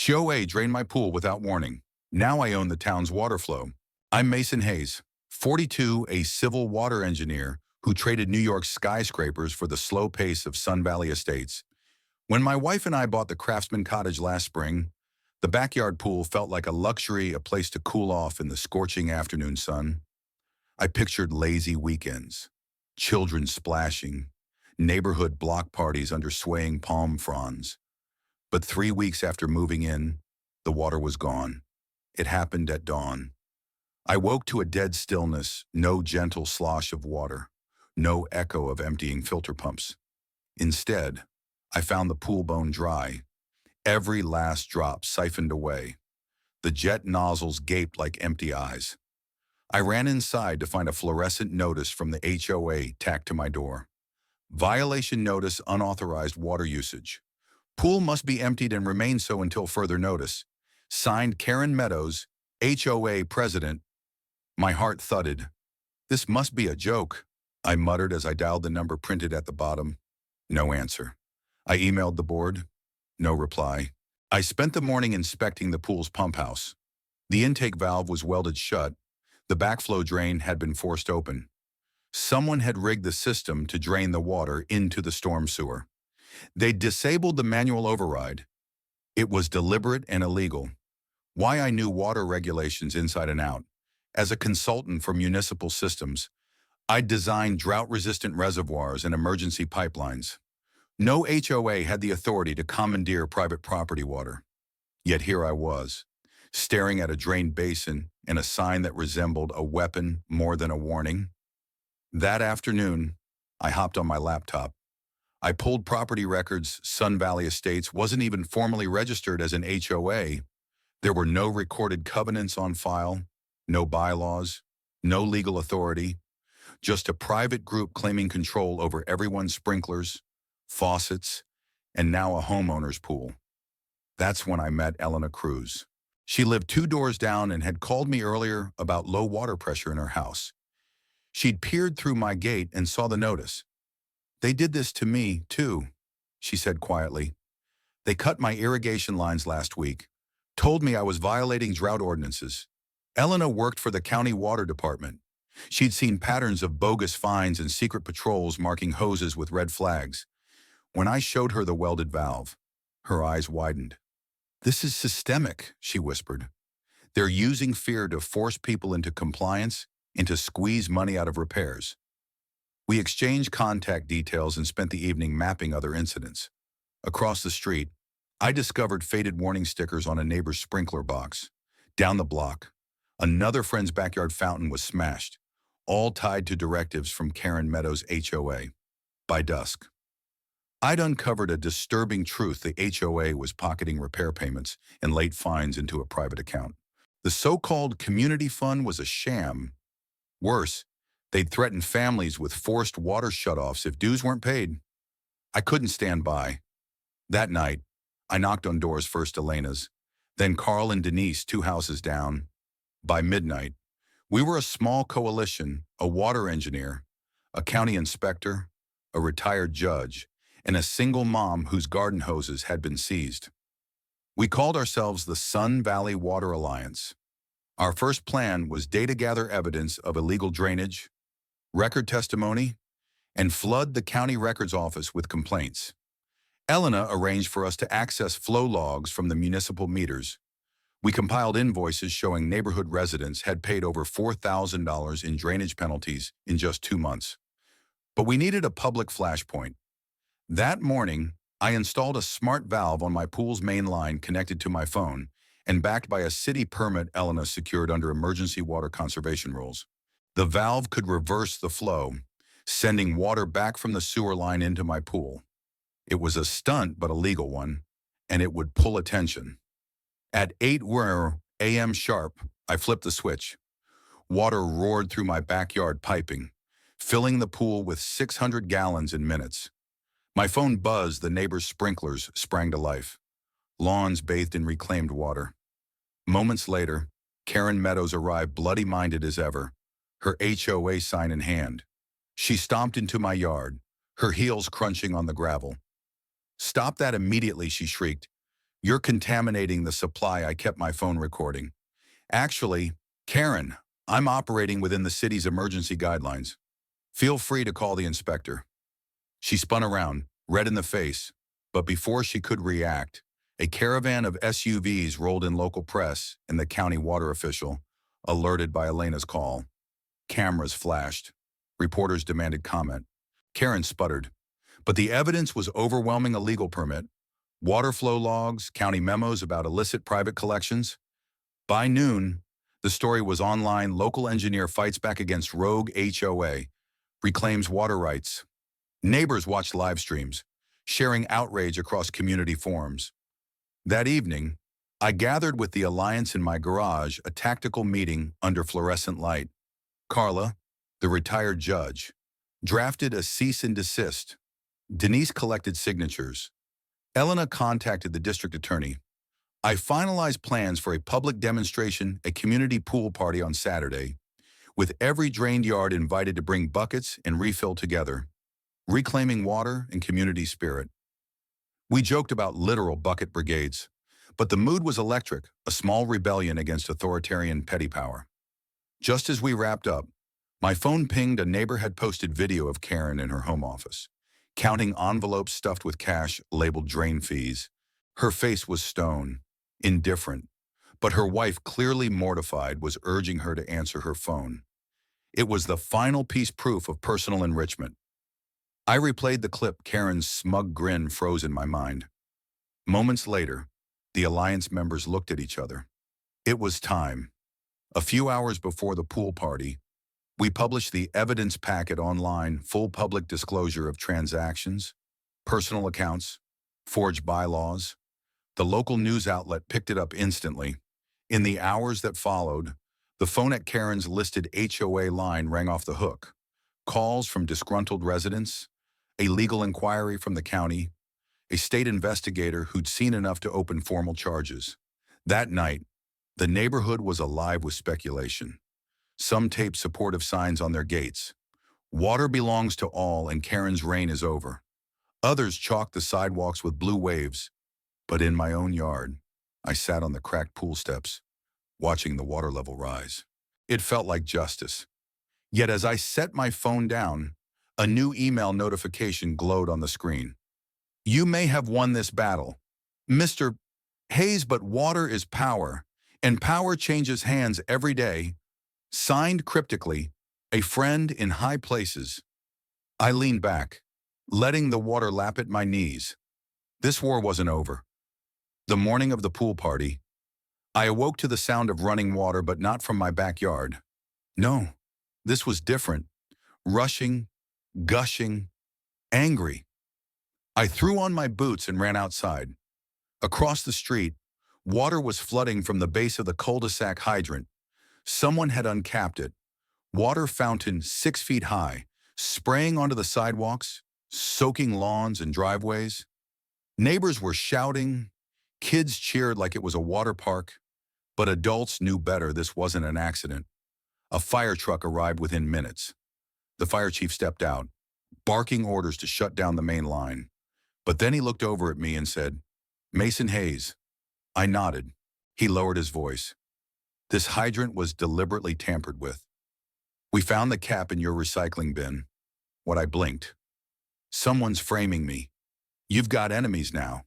HOA drained my pool without warning. Now I own the town's water flow. I'm Mason Hayes, 42, a civil water engineer who traded New York's skyscrapers for the slow pace of Sun Valley estates. When my wife and I bought the Craftsman Cottage last spring, the backyard pool felt like a luxury, a place to cool off in the scorching afternoon sun. I pictured lazy weekends, children splashing, neighborhood block parties under swaying palm fronds. But 3 weeks after moving in, the water was gone. It happened at dawn. I woke to a dead stillness, no gentle slosh of water, no echo of emptying filter pumps. Instead, I found the pool bone dry, every last drop siphoned away. The jet nozzles gaped like empty eyes. I ran inside to find a fluorescent notice from the HOA tacked to my door. Violation notice: unauthorized water usage. Pool must be emptied and remain so until further notice. Signed, Karen Meadows, HOA President. My heart thudded. This must be a joke, I muttered as I dialed the number printed at the bottom. No answer. I emailed the board. No reply. I spent the morning inspecting the pool's pump house. The intake valve was welded shut. The backflow drain had been forced open. Someone had rigged the system to drain the water into the storm sewer. They'd disabled the manual override. It was deliberate and illegal. Why I knew water regulations inside and out. As a consultant for municipal systems, I'd designed drought-resistant reservoirs and emergency pipelines. No HOA had the authority to commandeer private property water. Yet here I was, staring at a drained basin and a sign that resembled a weapon more than a warning. That afternoon, I hopped on my laptop. I pulled property records. Sun Valley Estates wasn't even formally registered as an HOA. There were no recorded covenants on file, no bylaws, no legal authority, just a private group claiming control over everyone's sprinklers, faucets, and now a homeowner's pool. That's when I met Elena Cruz. She lived 2 doors down and had called me earlier about low water pressure in her house. She'd peered through my gate and saw the notice. They did this to me, too, she said quietly. They cut my irrigation lines last week, told me I was violating drought ordinances. Elena worked for the county water department. She'd seen patterns of bogus fines and secret patrols marking hoses with red flags. When I showed her the welded valve, her eyes widened. This is systemic, she whispered. They're using fear to force people into compliance and to squeeze money out of repairs. We exchanged contact details and spent the evening mapping other incidents. Across the street, I discovered faded warning stickers on a neighbor's sprinkler box. Down the block, another friend's backyard fountain was smashed, all tied to directives from Karen Meadows' HOA. By dusk, I'd uncovered a disturbing truth: the HOA was pocketing repair payments and late fines into a private account. The so-called community fund was a sham. Worse, they'd threatened families with forced water shutoffs if dues weren't paid. I couldn't stand by. That night, I knocked on doors, first Elena's, then Carl and Denise, 2 houses down. By midnight, we were a small coalition: a water engineer, a county inspector, a retired judge, and a single mom whose garden hoses had been seized. We called ourselves the Sun Valley Water Alliance. Our first plan was data gather evidence of illegal drainage, record testimony, and flood the county records office with complaints. Elena arranged for us to access flow logs from the municipal meters. We compiled invoices showing neighborhood residents had paid over $4,000 in drainage penalties in just 2 months. But we needed a public flashpoint. That morning, I installed a smart valve on my pool's main line connected to my phone and backed by a city permit Elena secured under emergency water conservation rules. The valve could reverse the flow, sending water back from the sewer line into my pool. It was a stunt, but a legal one, and it would pull attention. At 8 a.m. sharp, I flipped the switch. Water roared through my backyard piping, filling the pool with 600 gallons in minutes. My phone buzzed. The neighbor's sprinklers sprang to life. Lawns bathed in reclaimed water. Moments later, Karen Meadows arrived, bloody-minded as ever, her HOA sign in hand. She stomped into my yard, her heels crunching on the gravel. "Stop that immediately," she shrieked. You're contaminating the supply. I kept my phone recording. Actually, Karen, I'm operating within the city's emergency guidelines. Feel free to call the inspector. She spun around, red in the face, but before she could react, a caravan of SUVs rolled in. Local press and the county water official, alerted by Elena's call. Cameras flashed. Reporters demanded comment. Karen sputtered. But the evidence was overwhelming. A legal permit, water flow logs, county memos about illicit private collections. By noon, the story was online. Local engineer fights back against rogue HOA, reclaims water rights. Neighbors watched live streams, sharing outrage across community forums. That evening, I gathered with the Alliance in my garage, a tactical meeting under fluorescent light. Carla, the retired judge, drafted a cease and desist. Denise collected signatures. Elena contacted the district attorney. I finalized plans for a public demonstration, a community pool party on Saturday, with every drained yard invited to bring buckets and refill together, reclaiming water and community spirit. We joked about literal bucket brigades, but the mood was electric, a small rebellion against authoritarian petty power. Just as we wrapped up, my phone pinged. A neighbor had posted video of Karen in her home office, counting envelopes stuffed with cash labeled drain fees. Her face was stone, indifferent, but her wife, clearly mortified, was urging her to answer her phone. It was the final piece, proof of personal enrichment. I replayed the clip. Karen's smug grin froze in my mind. Moments later, the Alliance members looked at each other. It was time. A few hours before the pool party, we published the evidence packet online, full public disclosure of transactions, personal accounts, forged bylaws. The local news outlet picked it up instantly. In the hours that followed, the phone at Karen's listed HOA line rang off the hook. Calls from disgruntled residents, a legal inquiry from the county, a state investigator who'd seen enough to open formal charges. That night, the neighborhood was alive with speculation. Some taped supportive signs on their gates. Water belongs to all and Karen's reign is over. Others chalked the sidewalks with blue waves. But in my own yard, I sat on the cracked pool steps, watching the water level rise. It felt like justice. Yet as I set my phone down, a new email notification glowed on the screen. You may have won this battle, Mr. Hayes, but water is power, and power changes hands every day. Signed cryptically, a friend in high places. I leaned back, letting the water lap at my knees. This war wasn't over. The morning of the pool party, I awoke to the sound of running water, but not from my backyard. No, this was different. Rushing, gushing, angry. I threw on my boots and ran outside. Across the street, water was flooding from the base of the cul-de-sac hydrant. Someone had uncapped it. Water fountain 6 feet high, spraying onto the sidewalks, soaking lawns and driveways. Neighbors were shouting. Kids cheered like it was a water park. But adults knew better. This wasn't an accident. A fire truck arrived within minutes. The fire chief stepped out, barking orders to shut down the main line. But then he looked over at me and said, "Mason Hayes." I nodded. He lowered his voice. "This hydrant was deliberately tampered with. We found the cap in your recycling bin." What? I blinked. "Someone's framing me. You've got enemies now.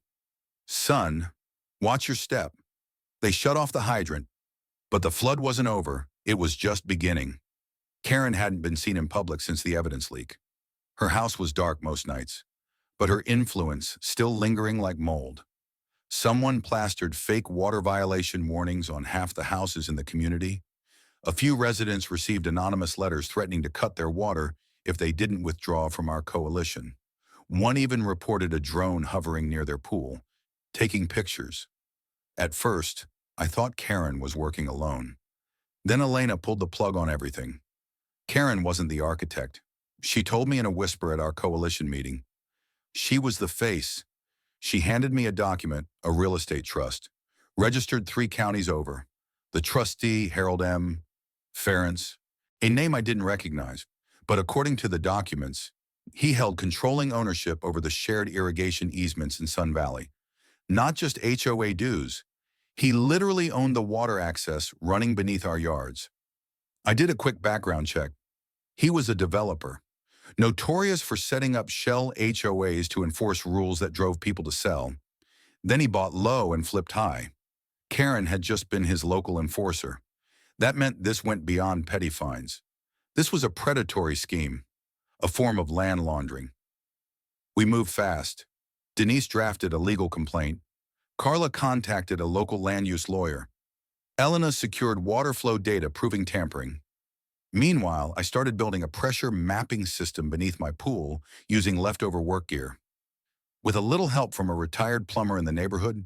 Son, watch your step." They shut off the hydrant, but the flood wasn't over. It was just beginning. Karen hadn't been seen in public since the evidence leak. Her house was dark most nights, but her influence still lingering like mold. Someone plastered fake water violation warnings on half the houses in the community. A few residents received anonymous letters threatening to cut their water if they didn't withdraw from our coalition. One even reported a drone hovering near their pool, taking pictures. At first, I thought Karen was working alone. Then Elena pulled the plug on everything. Karen wasn't the architect. She told me in a whisper at our coalition meeting. She was the face. She handed me a document, a real estate trust, registered 3 counties over. The trustee, Harold M. Ference, a name I didn't recognize, but according to the documents, he held controlling ownership over the shared irrigation easements in Sun Valley. Not just HOA dues. He literally owned the water access running beneath our yards. I did a quick background check. He was a developer, notorious for setting up shell HOAs to enforce rules that drove people to sell. Then he bought low and flipped high. Karen had just been his local enforcer. That meant this went beyond petty fines. This was a predatory scheme, a form of land laundering. We moved fast. Denise drafted a legal complaint. Carla contacted a local land use lawyer. Elena secured water flow data proving tampering. Meanwhile, I started building a pressure mapping system beneath my pool using leftover work gear. With a little help from a retired plumber in the neighborhood,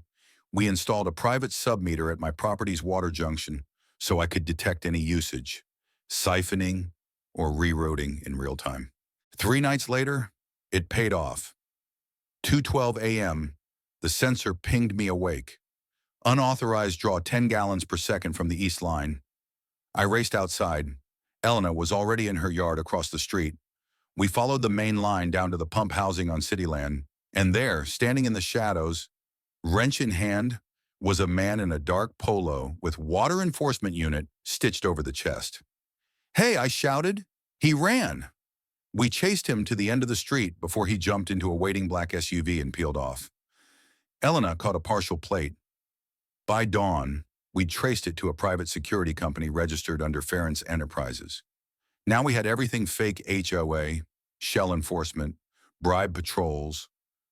we installed a private submeter at my property's water junction so I could detect any usage, siphoning, or rerouting in real time. 3 nights later, it paid off. 2:12 a.m., the sensor pinged me awake. Unauthorized draw 10 gallons per second from the east line. I raced outside. Elena was already in her yard across the street. We followed the main line down to the pump housing on city land, and there, standing in the shadows, wrench in hand, was a man in a dark polo with water enforcement unit stitched over the chest. "Hey," I shouted. He ran. We chased him to the end of the street before he jumped into a waiting black SUV and peeled off. Elena caught a partial plate. By dawn, we'd traced it to a private security company registered under Ference Enterprises. Now we had everything fake HOA, shell enforcement, bribe patrols,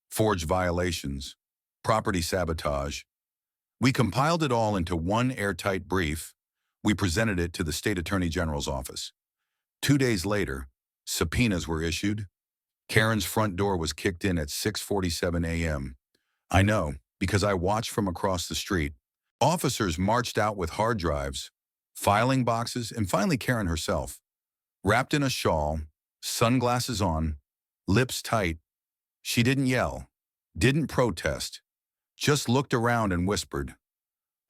forged violations, property sabotage. We compiled it all into one airtight brief. We presented it to the state attorney general's office. 2 days later, subpoenas were issued. Karen's front door was kicked in at 6:47 a.m. I know, because I watched from across the street. Officers marched out with hard drives, filing boxes, and finally Karen herself. Wrapped in a shawl, sunglasses on, lips tight. She didn't yell, didn't protest, just looked around and whispered.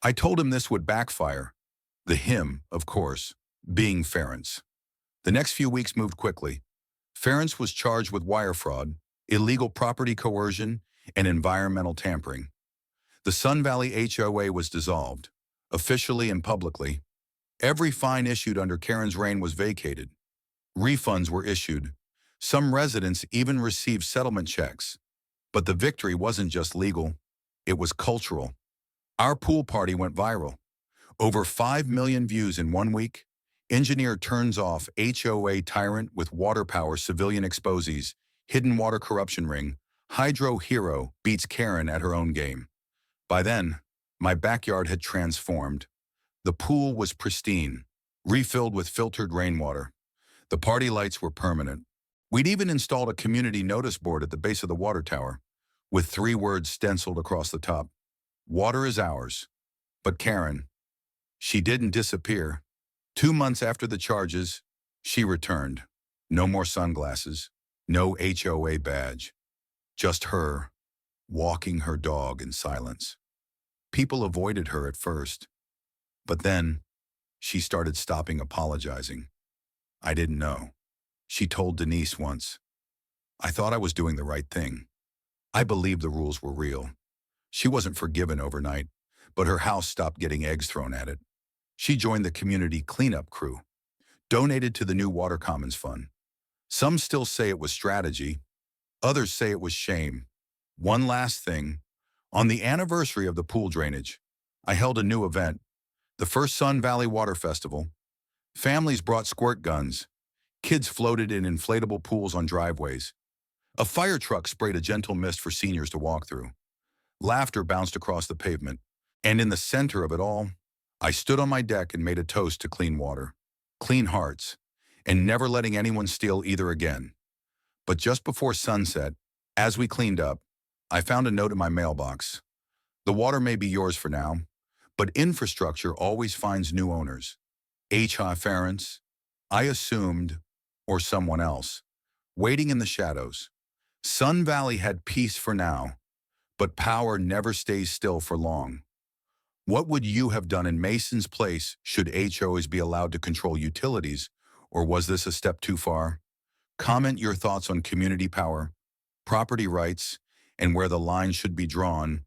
I told him this would backfire. The him, of course, being Ference. The next few weeks moved quickly. Ference was charged with wire fraud, illegal property coercion, and environmental tampering. The Sun Valley HOA was dissolved, officially and publicly. Every fine issued under Karen's reign was vacated. Refunds were issued. Some residents even received settlement checks. But the victory wasn't just legal, it was cultural. Our pool party went viral. Over 5 million views in 1 week. Engineer turns off HOA tyrant with water power civilian exposes, hidden water corruption ring, hydro hero beats Karen at her own game. By then, my backyard had transformed. The pool was pristine, refilled with filtered rainwater. The party lights were permanent. We'd even installed a community notice board at the base of the water tower, with 3 words stenciled across the top. Water is ours. But Karen, she didn't disappear. 2 months after the charges, she returned. No more sunglasses, no HOA badge. Just her, walking her dog in silence. People avoided her at first, but then she started stopping apologizing. I didn't know. She told Denise once, I thought I was doing the right thing. I believed the rules were real. She wasn't forgiven overnight, but her house stopped getting eggs thrown at it. She joined the community cleanup crew, donated to the new Water Commons Fund. Some still say it was strategy. Others say it was shame. One last thing. On the anniversary of the pool drainage, I held a new event, the first Sun Valley Water Festival. Families brought squirt guns. Kids floated in inflatable pools on driveways. A fire truck sprayed a gentle mist for seniors to walk through. Laughter bounced across the pavement. And in the center of it all, I stood on my deck and made a toast to clean water, clean hearts, and never letting anyone steal either again. But just before sunset, as we cleaned up, I found a note in my mailbox. The water may be yours for now, but infrastructure always finds new owners. HOA Ference, I assumed, or someone else, waiting in the shadows. Sun Valley had peace for now, but power never stays still for long. What would you have done in Mason's place should HOAs be allowed to control utilities, or was this a step too far? Comment your thoughts on community power, property rights, and where the line should be drawn